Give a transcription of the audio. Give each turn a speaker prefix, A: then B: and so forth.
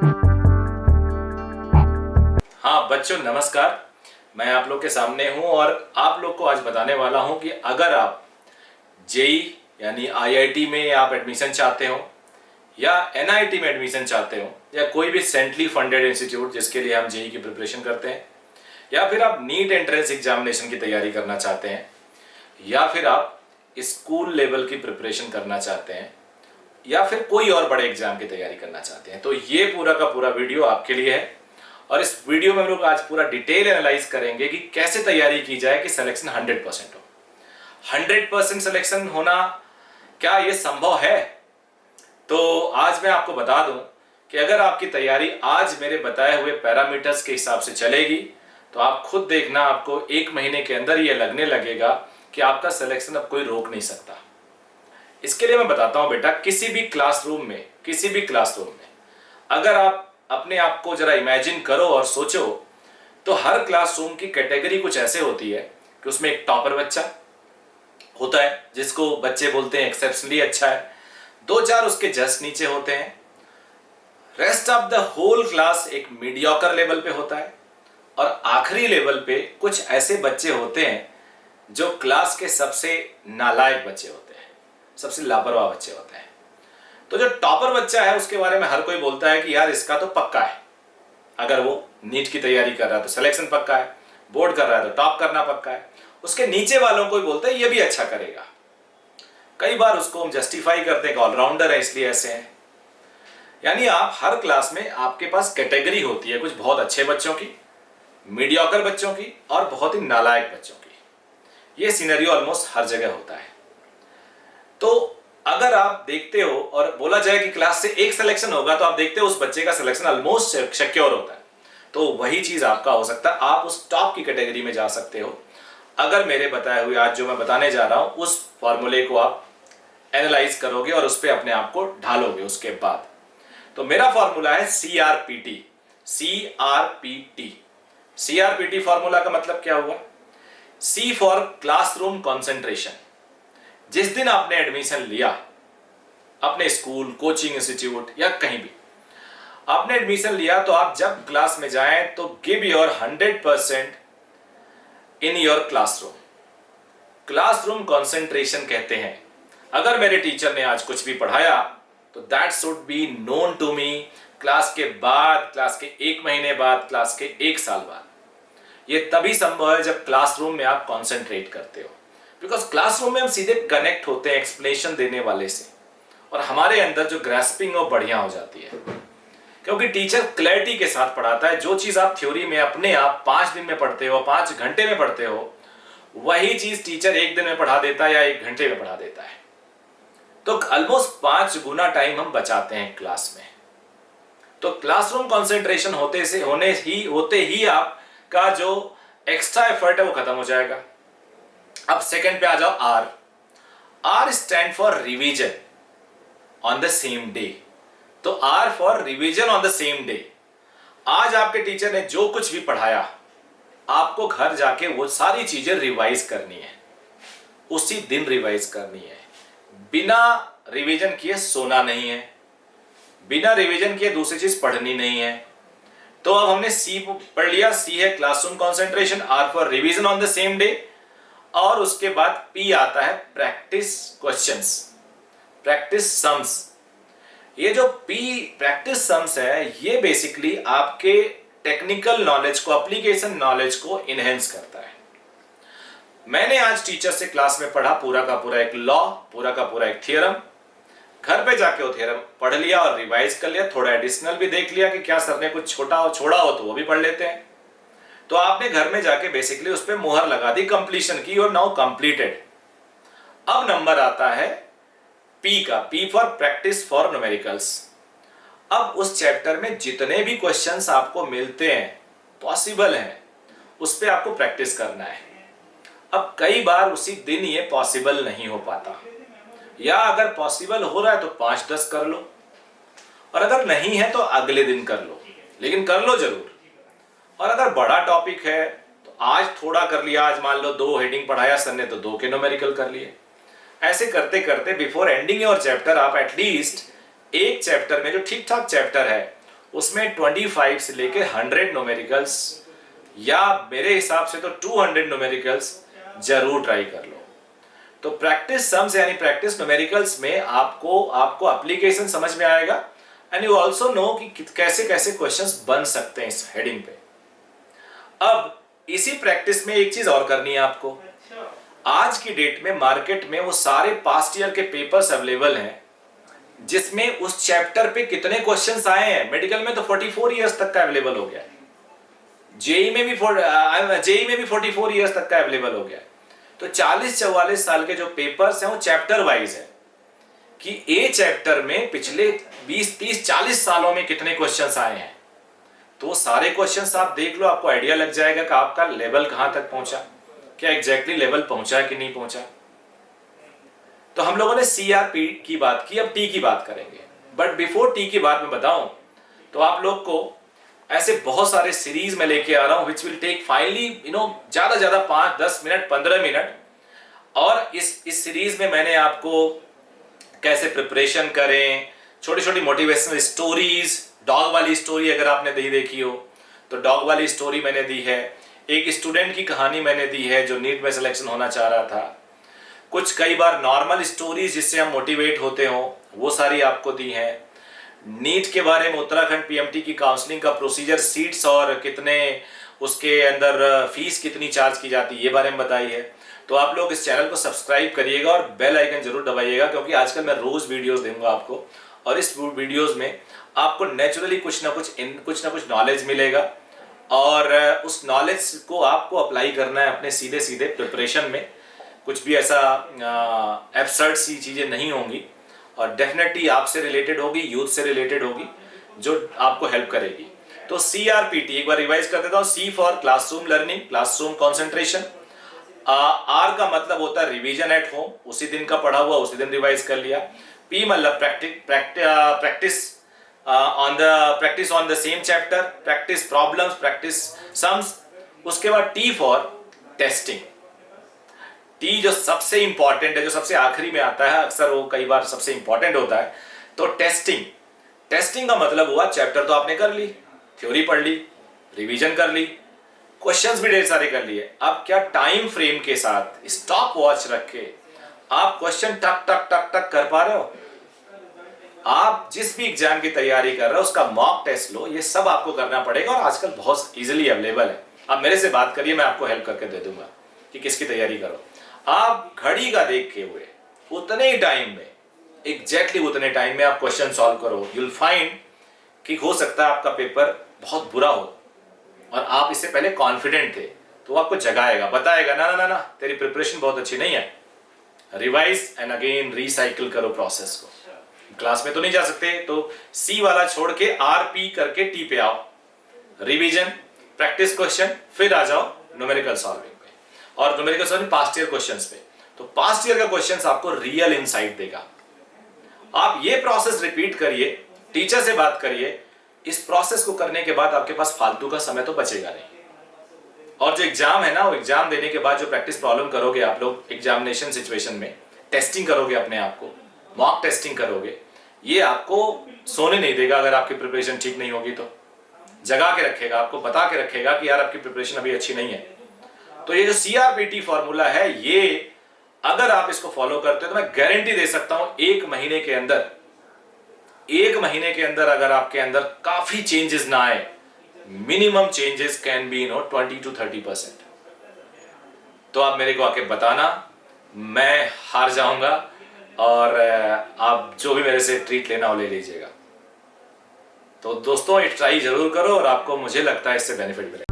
A: हाँ बच्चों नमस्कार। मैं आप लोग के सामने हूँ और आप लोग को आज बताने वाला हूँ कि अगर आप जेई यानी आईआईटी में आप एडमिशन चाहते हो या एनआईटी में एडमिशन चाहते हो या कोई भी सेंट्रली फंडेड इंस्टीट्यूट जिसके लिए हम जेई की प्रिपरेशन करते हैं, या फिर आप नीट एंट्रेंस एग्जामिनेशन की तैयारी करना चाहते हैं, या फिर आप स्कूल लेवल की प्रिपरेशन करना चाहते हैं, या फिर कोई और बड़े एग्जाम की तैयारी करना चाहते हैं, तो ये पूरा का पूरा वीडियो आपके लिए है। और इस वीडियो में हम लोग आज पूरा डिटेल एनालाइज करेंगे कि कैसे तैयारी की जाए कि सिलेक्शन 100% हो। 100% सिलेक्शन होना क्या ये संभव है? तो आज मैं आपको बता दूं कि अगर आपकी तैयारी आज मेरे बताए हुए पैरामीटर्स के हिसाब से चलेगी तो आप खुद देखना, आपको 1 महीने के अंदर ये लगने लगेगा कि आपका सिलेक्शन अब कोई रोक नहीं सकता। इसके लिए मैं बताता हूं बेटा, किसी भी क्लासरूम में अगर आप अपने आप को जरा इमेजिन करो और सोचो, तो हर क्लासरूम की कैटेगरी कुछ ऐसे होती है कि उसमें एक टॉपर बच्चा होता है जिसको बच्चे बोलते हैं एक्सेप्शनली अच्छा है, 2-4 उसके जस्ट नीचे होते हैं, rest of the whole class एक मीडियोकर लेवल पे होता है, और आखिरी लेवल पे कुछ ऐसे बच्चे होते हैं जो क्लास के सबसे नालायक बच्चे होते हैं, सबसे लापरवाह बच्चे होते हैं। तो जो टॉपर बच्चा है उसके बारे में हर कोई बोलता है कि यार इसका तो पक्का है, अगर वो नीट की तैयारी कर रहा है तो सिलेक्शन पक्का है, बोर्ड कर रहा है तो टॉप करना पक्का है। उसके नीचे वालों को बोलते हैं ये भी अच्छा करेगा। कई बार उसको हम जस्टिफाई करते हैं कि ऑलराउंडर है इसलिए ऐसे हैं। यानी आप हर क्लास में आपके पास कैटेगरी होती है, कुछ बहुत अच्छे बच्चों की, मीडियोकर बच्चों की और बहुत ही नालायक बच्चों की। ये सिनेरियो ऑलमोस्ट हर जगह होता है। तो अगर आप देखते हो और बोला जाए कि क्लास से एक सिलेक्शन होगा तो आप देखते हो उस बच्चे का सिलेक्शन ऑलमोस्ट सिक्योर होता है, तो वही चीज आपका हो सकता है। आप उस टॉप की कैटेगरी में जा सकते हो अगर मेरे बताए हुए आज जो मैं बताने जा रहा हूं उस फॉर्मूले को आप एनालाइज करोगे और उस पर अपने आप को ढालोगे। उसके बाद तो मेरा फॉर्मूला है CRPT। CRPT फॉर्मूला का मतलब क्या हुआ? C for classroom concentration. जिस दिन आपने एडमिशन लिया अपने स्कूल, कोचिंग इंस्टीट्यूट या कहीं भी आपने एडमिशन लिया, तो आप जब क्लास में जाएं तो give your 100% in your classroom. Classroom concentration कहते हैं। अगर मेरे टीचर ने आज कुछ भी पढ़ाया तो that should be known to me class के बाद, क्लास के 1 महीने बाद, क्लास के 1 साल बाद। ये तभी संभव है जब क्लासरूम में आप कंसंट्रेट करते हो, बिकॉज क्लासरूम में हम सीधे कनेक्ट होते हैं एक्सप्लेनेशन देने वाले से, और हमारे अंदर जो ग्रास्पिंग वो बढ़िया हो जाती है, क्योंकि टीचर क्लैरिटी के साथ पढ़ाता है। जो चीज आप थ्योरी में अपने आप 5 दिन में पढ़ते हो, 5 घंटे में पढ़ते हो, वही चीज टीचर 1 दिन में पढ़ा देता है या 1 घंटे में पढ़ा देता है। तो ऑलमोस्ट 5 गुना टाइम हम बचाते हैं क्लास में। तो क्लासरूम कॉन्सेंट्रेशन होते ही आपका जो एक्स्ट्रा एफर्ट है वो खत्म हो जाएगा। अब सेकंड पे आ जाओ, R stand for revision on the same day. तो R for revision on the same day. आज आपके टीचर ने जो कुछ भी पढ़ाया आपको घर जाके वो सारी चीजें रिवाइज करनी है, उसी दिन रिवाइज करनी है। बिना रिवीजन किए सोना नहीं है, बिना रिवीजन किए दूसरी चीज पढ़नी नहीं है। तो अब हमने C पढ़ लिया, C है classroom concentration, R for revision on the same day, और उसके बाद P आता है प्रैक्टिस क्वेश्चंस, प्रैक्टिस सम्स। ये जो P प्रैक्टिस सम्स है ये बेसिकली आपके टेक्निकल नॉलेज को, एप्लीकेशन नॉलेज को इनहेंस करता है। मैंने आज टीचर से क्लास में पढ़ा पूरा का पूरा एक लॉ, पूरा का पूरा एक थ्योरम। घर पे जाके वो थ्योरम पढ़ लिया और रिवाइज कर लिया, थोड़ा एडिशनल भी देख लिया कि क्या सर ने कुछ छोड़ा हो तो वो भी पढ़ लेते हैं। तो आपने घर में जाके बेसिकली उस पर मुहर लगा दी, कंप्लीशन की, और नाउ कंप्लीटेड। अब नंबर आता है P का, P for practice for numericals. अब उस चैप्टर में जितने भी क्वेश्चंस आपको मिलते हैं, पॉसिबल हैं, उस पर आपको प्रैक्टिस करना है। अब कई बार उसी दिन ये पॉसिबल नहीं हो पाता, या अगर पॉसिबल हो रहा है तो 5-10 कर लो, और अगर नहीं है तो अगले दिन कर लो, लेकिन कर लो जरूर। और अगर बड़ा टॉपिक है तो आज थोड़ा कर लिया, आज मान लो 2 हेडिंग पढ़ाया सर ने तो 2 के न्यूमेरिकल कर लिए। ऐसे करते करते बिफोर एंडिंग योर चैप्टर आप एटलीस्ट एक चैप्टर में जो ठीक ठाक चैप्टर है उसमें 25 से लेके 100 न्यूमेरिकल्स या मेरे हिसाब से तो 200 न्यूमेरिकल्स जरूर ट्राई कर लो। तो प्रैक्टिस सम्स यानी प्रैक्टिस न्यूमेरिकल्स में आपको एप्लीकेशन समझ में आएगा एंड यू ऑल्सो नो कि कैसे कैसे क्वेश्चंस बन सकते हैं इस हेडिंग पे। अब इसी प्रैक्टिस में एक चीज और करनी है आपको। आज की डेट में मार्केट में वो सारे पास्ट ईयर के पेपर्स अवेलेबल हैं जिसमें उस चैप्टर पे कितने क्वेश्चंस आए हैं। मेडिकल में तो 44 इयर्स तक का अवेलेबल हो गया है, जेई में भी 44 इयर्स तक का अवेलेबल हो गया है। तो 40-44 साल के जो पेपर्स हैं वो चैप्टर वाइज है कि ए चैप्टर में पिछले 20-30-40 सालों में कितने क्वेश्चंस आए हैं। तो सारे क्वेश्चंस आप देख लो, आपको आइडिया लग जाएगा कि आपका लेवल कहां तक पहुंचा, क्या एग्जैक्टली लेवल पहुंचा है कि नहीं पहुंचा। तो हम लोगों ने सीआरपी की बात की, अब टी की बात करेंगे। बट बिफोर टी की बात मैं बताऊं तो आप लोग को ऐसे बहुत सारे सीरीज में लेके आ रहा हूं विच विल टेक फाइनली ज्यादा 5-10 मिनट 15 मिनट। और इस सीरीज में मैंने आपको कैसे प्रिपरेशन करें, छोटी छोटी मोटिवेशनल स्टोरीज, डॉग वाली स्टोरी अगर आपने नहीं देखी हो तो डॉग वाली स्टोरी मैंने दी है। एक स्टूडेंट की कहानी मैंने दी है जो नीट में सिलेक्शन होना चाह रहा था। कुछ कई बार नॉर्मल स्टोरीज जिससे हम मोटिवेट होते हो वो सारी आपको दी है। नीट के बारे में, उत्तराखंड पीएमटी की काउंसलिंग का प्रोसीजर, सीट्स और कितने उसके अंदर फीस कितनी चार्ज की जाती है ये बारे में बताई है। तो आप लोग इस चैनल को सब्सक्राइब करिएगा और बेल आइकन जरूर दबाइएगा क्योंकि आजकल मैं रोज वीडियोस दूंगा आपको और इस वीडियोस में आपको नेचुरली कुछ ना कुछ नॉलेज मिलेगा और उस नॉलेज को आपको अप्लाई करना है अपने सीधे सीधे प्रिपरेशन में। कुछ भी ऐसा एब्सर्ड सी चीज़ें नहीं होंगी और डेफिनेटली आपसे रिलेटेड होगी, यूथ से रिलेटेड होगी जो आपको हेल्प करेगी। तो CRPT एक बार रिवाइज कर देता हूँ। C for classroom learning, classroom concentration. R का मतलब होता है रिवीजन एट होम, उसी दिन का पढ़ा हुआ उसी दिन रिवाइज कर लिया। P मतलब practice on the same chapter, practice problems, practice sums. उसके बाद T फॉर टेस्टिंग। T जो सबसे इंपॉर्टेंट है, जो सबसे आखिरी में आता है, अक्सर वो कई बार सबसे इंपॉर्टेंट होता है। तो टेस्टिंग, टेस्टिंग का मतलब हुआ चैप्टर तो आपने कर ली, थ्योरी पढ़ ली, रिवीजन कर ली, क्वेश्चंस भी ढेर सारे कर लिए। अब क्या टाइम फ्रेम के साथ स्टॉप वॉच रख के आप क्वेश्चन टक टक टक टक कर पा रहे हो? आप जिस भी एग्जाम की तैयारी कर रहे हो उसका मॉक टेस्ट लो, ये सब आपको करना पड़ेगा और आजकल बहुत इजीली अवेलेबल है। आप मेरे से बात करिए, मैं आपको हेल्प करके दे दूंगा कि किसकी तैयारी करो। आप घड़ी का देखे हुए उतने ही टाइम में, एग्जैक्टली उतने टाइम में आप क्वेश्चन सॉल्व करो। यूल फाइंड कि हो सकता है आपका पेपर बहुत बुरा हो और आप इससे पहले कॉन्फिडेंट थे, तो आपको जगाएगा, बताएगा ना ना ना तेरी प्रिपरेशन बहुत अच्छी नहीं है, रिवाइज एंड अगेन रिसाइकिल करो प्रोसेस को। क्लास में तो नहीं जा सकते तो C वाला छोड़ के RP करके T पे आओ, रिवीजन, प्रैक्टिस क्वेश्चन, फिर आ जाओ न्यूमेरिकल सॉल्विंग पे और numerical solving past year questions पे। तो पास्ट ईयर का क्वेश्चंस आपको रियल इनसाइट देगा। आप ये प्रोसेस रिपीट करिए, टीचर से बात करिए। इस प्रोसेस को करने के बाद आपके पास फालतू का समय तो बचेगा नहीं। और जो एग्जाम है ना, वो एग्जाम देने के बाद जो प्रैक्टिस प्रॉब्लम करोगे आप लोग एग्जामिनेशन सिचुएशन में, टेस्टिंग करोगे अपने आप को, मॉक टेस्टिंग करोगे, ये आपको सोने नहीं देगा। अगर आपकी प्रिपरेशन ठीक नहीं होगी तो जगा के रखेगा, आपको बता के रखेगा कि यार आपकी प्रिपरेशन अभी अच्छी नहीं है। तो ये जो CRPT फॉर्मूला है, ये अगर आप इसको फॉलो करते हो तो मैं गारंटी दे सकता हूं एक महीने के अंदर अगर आपके अंदर काफी चेंजेस ना आए, minimum changes can be 20 to 30%, तो आप मेरे को आके बताना, मैं हार जाऊंगा और आप जो भी मेरे से ट्रीट लेना हो ले लीजिएगा। तो दोस्तों ये ट्राई जरूर करो और आपको, मुझे लगता है इससे बेनिफिट मिलेगा।